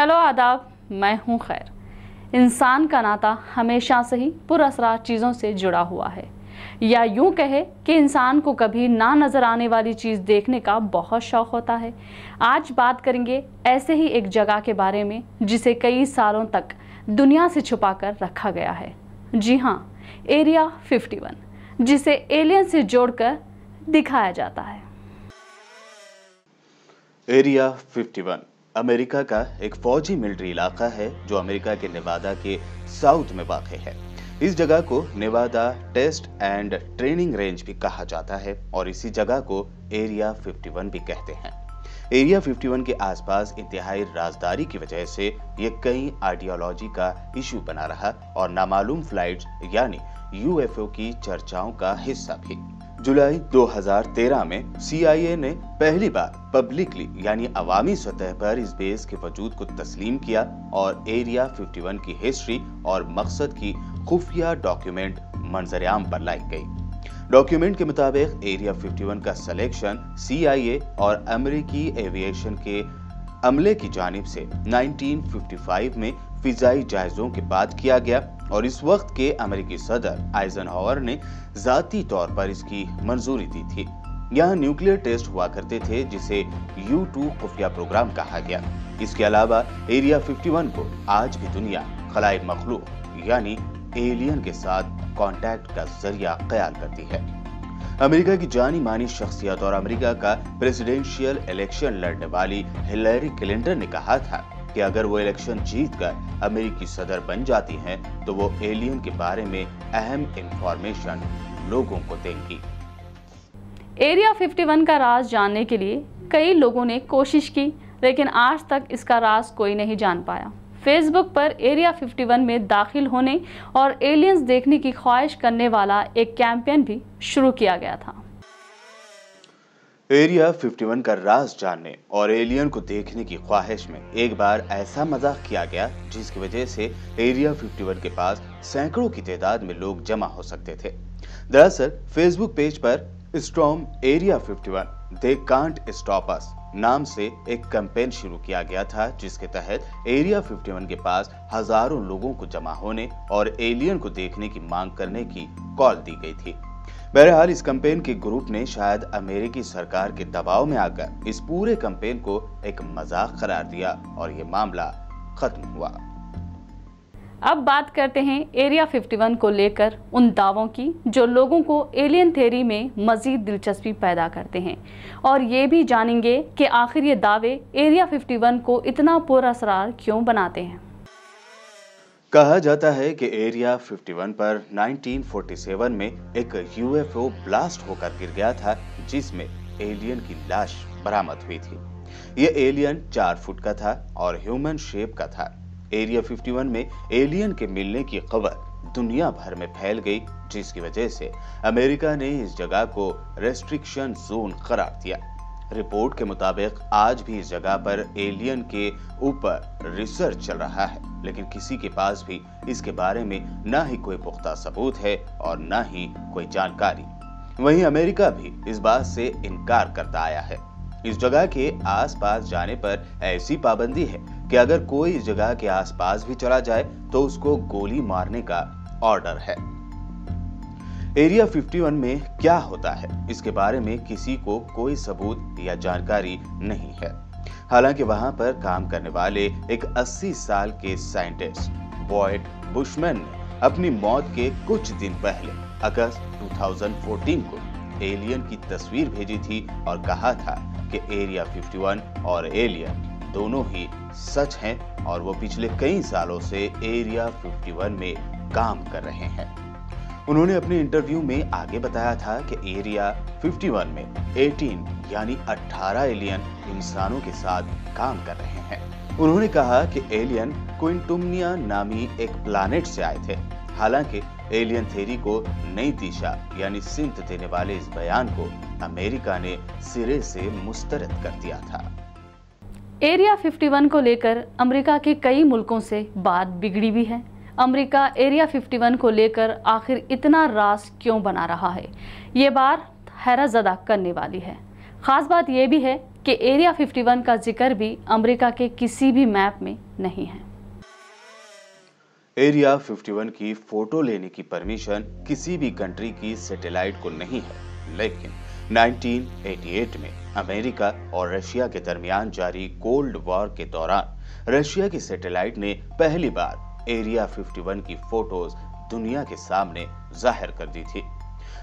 Hello आदाब, मैं हूं खैर। इंसान का नाता हमेशा से ही पुरअसरार चीज़ों से जुड़ा हुआ है, या यूं कहे कि इंसान को कभी ना नज़र आने वाली चीज़ देखने का बहुत शौक़ होता है। आज बात करेंगे ऐसे ही एक जगह के बारे में जिसे कई सालों तक दुनिया से छुपा कर रखा गया है। जी हाँ, एरिया 51, जिसे एलियन से जोड़कर दिखाया जाता है। एरिया 51 अमेरिका का एक फौजी मिलिट्री इलाका है जो अमेरिका के नेवादा के साउथ में वाक़ है। इस जगह को Nevada test and training range भी कहा जाता है और इसी जगह को एरिया 51 भी कहते हैं। एरिया 51 के आसपास इंतहाई राजदारी की वजह से ये कई आइडियोलॉजी का इशू बना रहा और नामालूम फ्लाइट्स यानी यूएफओ की चर्चाओं का हिस्सा भी। जुलाई 2013 में CIA ने पहली बार पब्लिकली यानी अवामी सतह पर इस बेस के वजूद को तस्लीम किया और एरिया 51 की हिस्ट्री और मकसद की खुफिया डॉक्यूमेंट मंजर-ए-आम पर लाई गई। डॉक्यूमेंट के मुताबिक एरिया 51 का सिलेक्शन CIA और अमेरिकी एविएशन के अमले की जानिब से 1955 में फिजाई जायजों के बाद किया गया और इस वक्त के अमेरिकी सदर आइजनहावर ने जाती तौर पर इसकी मंजूरी दी थी। यहाँ न्यूक्लियर टेस्ट हुआ करते थे जिसे U2 खुफिया प्रोग्राम कहा गया। इसके अलावा एरिया 51 को आज भी दुनिया खलाई मखलूक यानी एलियन के साथ कांटेक्ट का जरिया ख्याल करती है। अमेरिका की जानी मानी शख्सियत और अमेरिका का प्रेसिडेंशियल इलेक्शन लड़ने वाली हिलरी क्लिंटन ने कहा था कि अगर वो इलेक्शन जीतकर अमेरिकी सदर बन जाती हैं तो वो एलियन के बारे में अहम इंफॉर्मेशन लोगों को देंगी। एरिया 51 का राज जानने के लिए कई लोगों ने कोशिश की, लेकिन आज तक इसका राज कोई नहीं जान पाया। फेसबुक पर एरिया 51 में दाखिल होने और एलियंस देखने की ख्वाहिश करने वाला एक कैंपेन भी शुरू किया गया था। एरिया 51 का राज जानने और एलियन को देखने की ख्वाहिश में एक बार ऐसा मजाक किया गया जिसकी वजह से एरिया 51 के पास सैकड़ों की तादाद में लोग जमा हो सकते थे। दरअसल फेसबुक पेज पर storm area 51 they can't stop us नाम से एक कैंपेन शुरू किया गया था, जिसके तहत एरिया 51 के पास हजारों लोगों को जमा होने और एलियन को देखने की मांग करने की कॉल दी गई थी। बहरहाल इस कैंपेन के ग्रुप ने शायद अमेरिकी सरकार के दबाव में आकर इस पूरे कैंपेन को एक मजाक करार दिया और ये मामला खत्म हुआ। अब बात करते हैं एरिया 51 को लेकर उन दावों की जो लोगों को एलियन थ्योरी में मजीद दिलचस्पी पैदा करते हैं, और ये भी जानेंगे कि आखिर ये दावे एरिया 51 को इतना पुरअसरार क्यों बनाते हैं। कहा जाता है कि एरिया 51 पर 1947 में एक UFO ब्लास्ट होकर गिर गया था जिसमें एलियन की लाश बरामद हुई थी। यह एलियन 4 फुट का था और ह्यूमन शेप का था। एरिया 51 में एलियन के मिलने की खबर दुनिया भर में फैल गई, जिसकी वजह से अमेरिका ने इस जगह को रेस्ट्रिक्शन जोन करार दिया। रिपोर्ट के मुताबिक आज भी इस जगह पर एलियन के ऊपर रिसर्च चल रहा है, लेकिन किसी के पास भी इसके बारे में ना ही कोई पुख्ता सबूत है और ना ही कोई जानकारी। वहीं अमेरिका भी इस बात से इनकार करता आया है। इस जगह के आसपास जाने पर ऐसी पाबंदी है कि अगर कोई इस जगह के आसपास भी चला जाए तो उसको गोली मारने का ऑर्डर है। एरिया 51 में क्या होता है इसके बारे में किसी को कोई सबूत या जानकारी नहीं है। हालांकि वहां पर काम करने वाले एक 80 साल के साइंटिस्ट बॉयड बुशमैन ने अपनी मौत के कुछ दिन पहले अगस्त 2014 को एलियन की तस्वीर भेजी थी और कहा था कि एरिया 51 और एलियन दोनों ही सच हैं और वो पिछले कई सालों से एरिया 51 में काम कर रहे हैं। उन्होंने अपने इंटरव्यू में आगे बताया था कि एरिया 51 में 18 यानी 18 एलियन इंसानों के साथ काम कर रहे हैं। उन्होंने कहा कि एलियन क्विंटुमनिया नामी एक प्लैनेट से आए थे। हालांकि एलियन थ्योरी को नई दिशा यानी सिमत देने वाले इस बयान को अमेरिका ने सिरे से मुस्तरद कर दिया था। एरिया 51 को लेकर अमेरिका के कई मुल्कों से बात बिगड़ी भी है। अमेरिका एरिया 51 को लेकर आखिर इतना राज क्यों बना रहा है, ये बात हैरतज़दा करने वाली है। ख़ास बात यह भी है कि एरिया 51 का जिक्र भी अमेरिका के किसी भी मैप में नहीं है। एरिया 51 की फोटो लेने की परमिशन किसी भी कंट्री की सैटेलाइट को नहीं है, लेकिन 1988 में अमेरिका और रशिया के दरमियान जारी कोल्ड वॉर के दौरान रशिया की सैटेलाइट ने पहली बार एरिया 51 की फोटोज दुनिया के सामने जाहिर कर दी थी।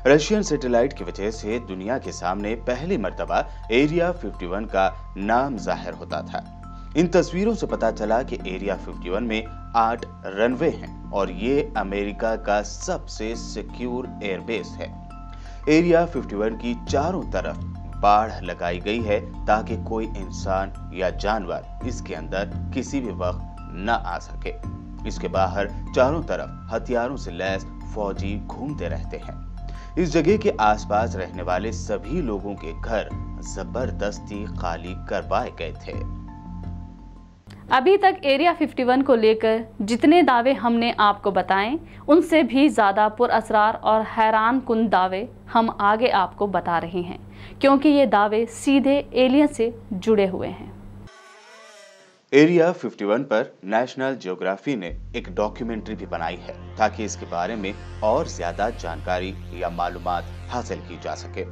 रशियन सैटेलाइट की वजह से दुनिया के सामने पहली मर्तबा एरिया 51 का नाम जाहिर होता था। इन तस्वीरों से पता चला कि एरिया 51 में 8 रनवे हैं और ये अमेरिका का सबसे सिक्योर एयरबेस है। एरिया 51 की चारों तरफ बाड़ लगाई गई है ताकि कोई इंसान या जानवर इसके अंदर किसी भी वक्त न आ सके। इसके बाहर चारों तरफ हथियारों से लैस फौजी घूमते रहते हैं। इस जगह के आसपास रहने वाले सभी लोगों के घर जबरदस्ती खाली करवाए गए थे। अभी तक एरिया 51 को लेकर जितने दावे हमने आपको बताएं, उनसे भी ज़्यादा पुरअसरार और हैरान कुन दावे हम आगे आपको बता रहे हैं, क्योंकि ये दावे सीधे एलियन से जुड़े हुए हैं। एरिया 51 पर नेशनल ज्योग्राफी ने एक डॉक्यूमेंट्री भी बनाई है ताकि इसके बारे में और ज्यादा जानकारी या मालूमात हासिल की जा सके।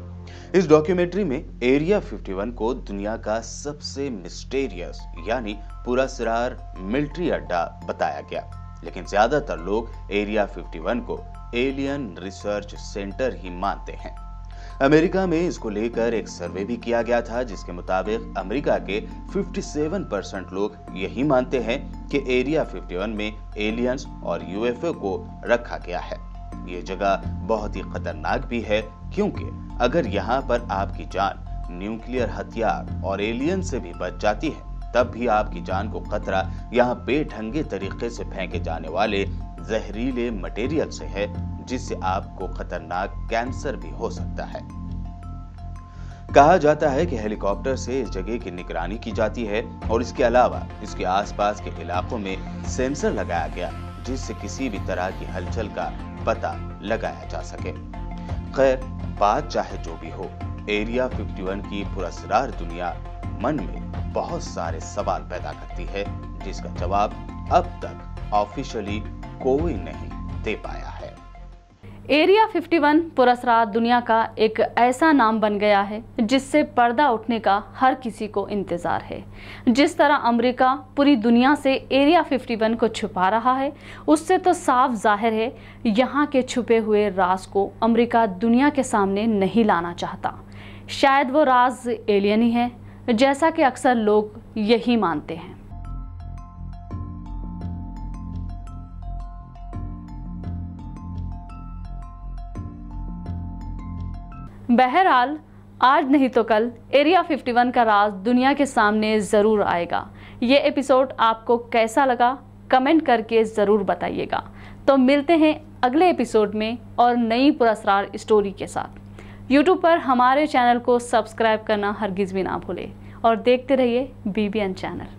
इस डॉक्यूमेंट्री में एरिया 51 को दुनिया का सबसे मिस्टीरियस यानी पुरअसरार मिलिट्री अड्डा बताया गया, लेकिन ज्यादातर लोग एरिया 51 को एलियन रिसर्च सेंटर ही मानते हैं। अमेरिका में इसको लेकर एक सर्वे भी किया गया था, जिसके मुताबिक अमेरिका के 57% लोग यही मानते हैं कि एरिया 51 में एलियंस और यूएफओ को रखा गया है। ये जगह बहुत ही खतरनाक भी है, क्योंकि अगर यहाँ पर आपकी जान न्यूक्लियर हथियार और एलियन से भी बच जाती है, तब भी आपकी जान को खतरा यहाँ बेढंगे तरीके से फेंके जाने वाले जहरीले मटेरियल से है, जिससे आपको खतरनाक कैंसर भी हो सकता है। कहा जाता है कि हेलीकॉप्टर से इस जगह की निगरानी की जाती है और इसके अलावा इसके आसपास के इलाकों में सेंसर लगाया गया, जिससे किसी भी तरह की हलचल का पता लगाया जा सके। खैर, बात चाहे जो भी हो, एरिया 51 की पुरअसरार दुनिया मन में बहुत सारे सवाल पैदा करती है, जिसका जवाब अब तक ऑफिशियली कोई नहीं दे पाया है। एरिया 51 पुरअसरार दुनिया का एक ऐसा नाम बन गया है जिससे पर्दा उठने का हर किसी को इंतजार है। जिस तरह अमेरिका पूरी दुनिया से एरिया 51 को छुपा रहा है, उससे तो साफ जाहिर है यहाँ के छुपे हुए राज को अमेरिका दुनिया के सामने नहीं लाना चाहता। शायद वो राज एलियन ही है, जैसा कि अक्सर लोग यही मानते हैं। बहरहाल, आज नहीं तो कल एरिया 51 का राज दुनिया के सामने ज़रूर आएगा। ये एपिसोड आपको कैसा लगा, कमेंट करके ज़रूर बताइएगा। तो मिलते हैं अगले एपिसोड में और नई पुरअसरार स्टोरी के साथ। यूट्यूब पर हमारे चैनल को सब्सक्राइब करना हरगिज़ भी ना भूलें और देखते रहिए BBN चैनल।